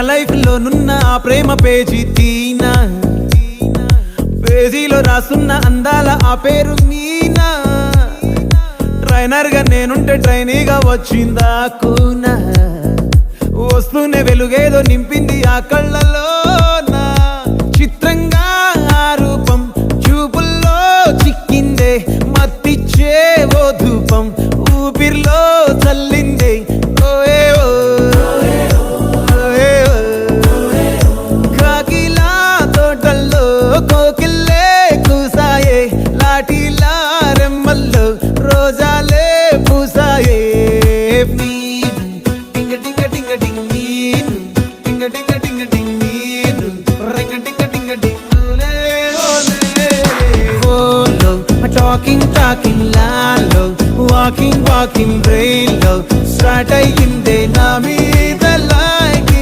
Life లో నున్న ఆ ప్రేమ పేజీ తీనా, పేజీలో రాసున్న అందాల ఆ పేరు మీనా. ట్రైనర్ గా నేనుంటే ట్రైనీగా వచ్చిందా కూనా, వస్తూనే వెలుగేదో నింపింది ఆ కళ్ళలోన. చిత్రంగా ఆ రూపం చూపుల్లో చిక్కిందే, మత్తిచ్చే ఓ ధూపం ఊపిరిలో చల్లిందే. కాకిలా తోటల్లో కోకిల్లే కూసాయే, లాఠీలా రెమ్మల్లో రోజాలే పూసాయే. టింగ టింగ టింగ టింగ్ నీను, టింగ టింగ టింగ టింగ్ నీను, రింగ టింగ టింగ టింగ్ ఓలే ఓలే. ఓలో టాకింగ్ టాకింగ్ లాలో, వాకింగ్ వాకింగ్ బ్రెయిన్ లో స్టార్ట్ అయ్యి